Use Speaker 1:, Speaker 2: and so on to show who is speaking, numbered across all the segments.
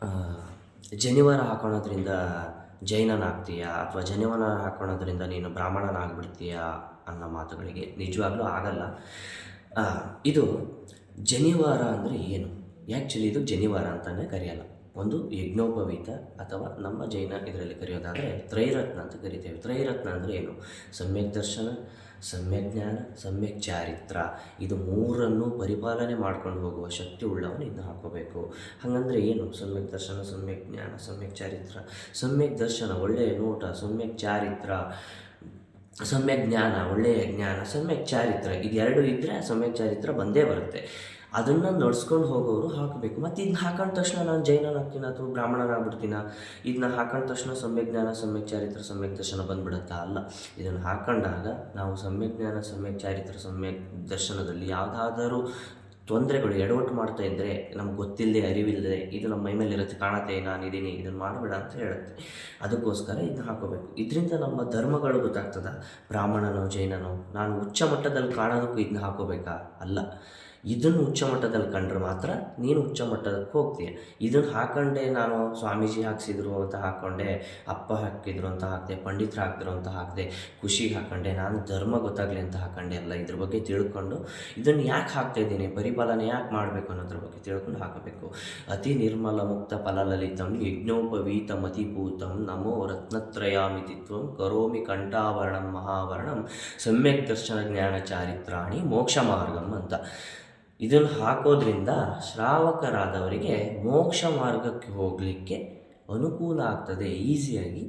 Speaker 1: ಆ, ಜನಿವಾರ ಹಾಕೊಳೋದ್ರಿಂದ ಜೈನನಾಗ್ತೀಯಾ ಅಥವಾ ಜನಿವಾರ ಹಾಕೊಳೋದ್ರಿಂದ ನೀನು ಬ್ರಾಹ್ಮಣನಾಗ್ಬಿಡ್ತೀಯಾ ಅನ್ನೋ ಮಾತುಗಳಿಗೆ ನಿಜವಾಗ್ಲೂ ಆಗಲ್ಲ. ಆ, ಇದು ಜನಿವಾರ ಅಂದರೆ ಏನು? ಆ್ಯಕ್ಚುಲಿ ಇದು ಜನಿವಾರ ಅಂತಲೇ ಕರೆಯಲ್ಲ. ಒಂದು ಯಜ್ಞೋಪವೀತ ಅಥವಾ ನಮ್ಮ ಜೈನ ಇದರಲ್ಲಿ ಕರೆಯೋದಾದರೆ ತ್ರೈರತ್ನ ಅಂತ ಕರಿತೇವೆ. ತ್ರೈರತ್ನ ಅಂದರೆ ಏನು? ಸಮ್ಯಕ್ ದರ್ಶನ, ಸಮ್ಯಕ್ ಜ್ಞಾನ, ಸಮ್ಯಕ್ ಚಾರಿತ್ರ. ಇದು ಮೂರನ್ನು ಪರಿಪಾಲನೆ ಮಾಡ್ಕೊಂಡು ಹೋಗುವ ಶಕ್ತಿ ಉಳ್ಳವನು ಇದನ್ನ ಹಾಕೋಬೇಕು. ಹಾಗಂದರೆ ಏನು? ಸಮ್ಯಕ್ ದರ್ಶನ, ಸಮ್ಯಕ್ ಜ್ಞಾನ, ಸಮ್ಯಕ್ ಚಾರಿತ್ರ. ಸಮ್ಯಕ್ ದರ್ಶನ ಒಳ್ಳೆಯ ನೋಟ, ಸಮ್ಯಕ್ ಚಾರಿತ್ರ ಸಮ್ಯಕ್ ಜ್ಞಾನ, ಒಳ್ಳೆಯ ಜ್ಞಾನ, ಸಮ್ಯಕ್ ಚಾರಿತ್ರ. ಇದೆರಡು ಇದ್ದರೆ ಸಮ್ಯಕ್ ಚಾರಿತ್ರ ಬಂದೇ ಬರುತ್ತೆ. ಅದನ್ನು ನಡ್ಸ್ಕೊಂಡು ಹೋಗೋರು ಹಾಕಬೇಕು. ಮತ್ತು ಇದನ್ನ ಹಾಕೊಂಡ ತಕ್ಷಣ ನಾನು ಜೈನನಾಗ್ತೀನಿ ಅಥವಾ ಬ್ರಾಹ್ಮಣನಾಗ್ಬಿಡ್ತೀನ? ಇದನ್ನ ಹಾಕೊಂಡ ತಕ್ಷಣ ಸಮ್ಯಕ್ ಜ್ಞಾನ, ಸಮ್ಯಕ್ ಚಾರಿತ್ರ, ಸಮ್ಯಕ್ ದರ್ಶನ ಬಂದ್ಬಿಡುತ್ತಾ? ಅಲ್ಲ. ಇದನ್ನು ಹಾಕೊಂಡಾಗ ನಾವು ಸಮ್ಯಕ್ ಜ್ಞಾನ, ಸಮ್ಯಕ್ ಚಾರಿತ್ರ, ಸಮ್ಯಕ್ ದರ್ಶನದಲ್ಲಿ ಯಾವುದಾದರೂ ತೊಂದರೆಗಳು ಎಡವಟ್ಟು ಮಾಡ್ತಾ ಇದ್ದರೆ, ನಮ್ಗೆ ಗೊತ್ತಿಲ್ಲದೆ ಅರಿವಿಲ್ಲದೆ ಇದು ನಮ್ಮ ಮೈ ಮೇಲೆ ಇರುತ್ತೆ, ಕಾಣುತ್ತೆ, ನಾನಿದ್ದೀನಿ, ಇದನ್ನು ಮಾಡಬೇಡ ಅಂತ ಹೇಳುತ್ತೆ. ಅದಕ್ಕೋಸ್ಕರ ಇದನ್ನ ಹಾಕೋಬೇಕು. ಇದರಿಂದ ನಮ್ಮ ಧರ್ಮಗಳು ಗೊತ್ತಾಗ್ತದ. ಬ್ರಾಹ್ಮಣನೋ ಜೈನನೋ ನಾನು ಉಚ್ಚ ಮಟ್ಟದಲ್ಲಿ ಕಾಣೋದಕ್ಕೂ ಇದನ್ನ ಹಾಕೋಬೇಕಾ? ಅಲ್ಲ. ಇದನ್ನು ಉಚ್ಚ ಮಟ್ಟದಲ್ಲಿ ಕಂಡ್ರೆ ಮಾತ್ರ ನೀನು ಉಚ್ಚ ಮಟ್ಟದಕ್ಕೆ ಹೋಗ್ತೀಯ. ಇದನ್ನು ಹಾಕೊಂಡೆ ನಾನು ಸ್ವಾಮೀಜಿ ಹಾಕ್ಸಿದ್ರು ಅಂತ ಹಾಕ್ಕೊಂಡೆ, ಅಪ್ಪ ಹಾಕಿದ್ರು ಅಂತ ಹಾಕಿದೆ, ಪಂಡಿತರು ಹಾಕಿದ್ರು ಅಂತ ಹಾಕಿದೆ, ಖುಷಿಗೆ ಹಾಕೊಂಡೆ, ನಾನು ಧರ್ಮ ಗೊತ್ತಾಗಲಿ ಅಂತ ಹಾಕೊಂಡೆ ಅಲ್ಲ. ಇದ್ರ ಬಗ್ಗೆ ತಿಳ್ಕೊಂಡು ಇದನ್ನು ಯಾಕೆ ಹಾಕ್ತಾಯಿದ್ದೀನಿ, ಪರಿಪಾಲನೆ ಯಾಕೆ ಮಾಡಬೇಕು ಅನ್ನೋದ್ರ ಬಗ್ಗೆ ತಿಳ್ಕೊಂಡು ಹಾಕಬೇಕು. ಅತಿ ನಿರ್ಮಲ ಮುಕ್ತ ಫಲಲಲಿತಂ ಯಜ್ಞೋಪವೀತ ಮತಿಪೂತಂ ನಮೋ ರತ್ನತ್ರಯಾಮಿತಿತ್ವಂ ಕರೋಮಿ ಕಂಠಾವರಣಂ ಮಹಾವರಣಂ ಸಮ್ಯಕ್ ದರ್ಶನ ಜ್ಞಾನ ಚಾರಿತ್ರಾಣಿ ಮೋಕ್ಷ ಮಾರ್ಗಂ ಅಂತ. ಇದನ್ನು ಹಾಕೋದ್ರಿಂದ ಶ್ರಾವಕರಾದವರಿಗೆ ಮೋಕ್ಷ ಮಾರ್ಗಕ್ಕೆ ಹೋಗಲಿಕ್ಕೆ ಅನುಕೂಲ ಆಗ್ತದೆ. ಈಸಿಯಾಗಿ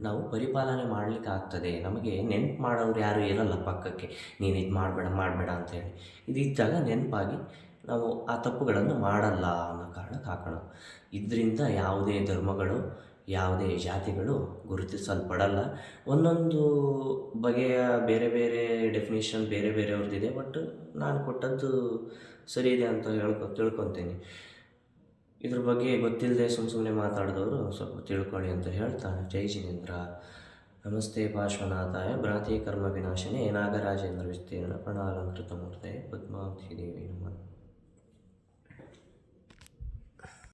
Speaker 1: ನಾವು ಪರಿಪಾಲನೆ ಮಾಡಲಿಕ್ಕೆ ಆಗ್ತದೆ. ನಮಗೆ ನೆನ್ಪು ಮಾಡೋರು ಯಾರೂ ಇರಲ್ಲ ಪಕ್ಕಕ್ಕೆ, ನೀನು ಇದು ಮಾಡಬೇಡ ಅಂತೇಳಿ. ಇದಿದ್ದಾಗ ನೆನಪಾಗಿ ನಾವು ಆ ತಪ್ಪುಗಳನ್ನು ಮಾಡಲ್ಲ ಅನ್ನೋ ಕಾರಣಕ್ಕೆ ಹಾಕೋಣ. ಇದರಿಂದ ಯಾವುದೇ ಧರ್ಮಗಳು, ಯಾವುದೇ ಜಾತಿಗಳು ಗುರುತಿಸಲ್ಪಡಲ್ಲ. ಒಂದೊಂದು ಬಗೆಯ ಬೇರೆ ಬೇರೆ ಡೆಫಿನೇಷನ್ ಬೇರೆ ಬೇರೆಯವ್ರದ್ದಿದೆ. ಬಟ್ ನಾನು ಕೊಟ್ಟದ್ದು ಸರಿ ಇದೆ ಅಂತ ತಿಳ್ಕೊತೀನಿ. ಇದ್ರ ಬಗ್ಗೆ ಗೊತ್ತಿಲ್ಲದೆ ಸುಮ್ಮನೆ ಮಾತಾಡಿದವರು ಸ್ವಲ್ಪ ತಿಳ್ಕೊಳ್ಳಿ ಅಂತ ಹೇಳ್ತಾ, ಜೈ ಜಿನೇಂದ್ರ. ನಮಸ್ತೆ ಪಾರ್ಶ್ವನಾಥಾಯ ಭ್ರಾಂತಿ ಕರ್ಮ ವಿನಾಶನೆ ನಾಗರಾಜೇಂದ್ರ ವಿಸ್ತೀರ್ಣ ಪ್ರಣಾಲಂಕೃತ ಮೂರ್ತೆ ಪದ್ಮಾವತಿ ದೇವಿ ನಮಃ.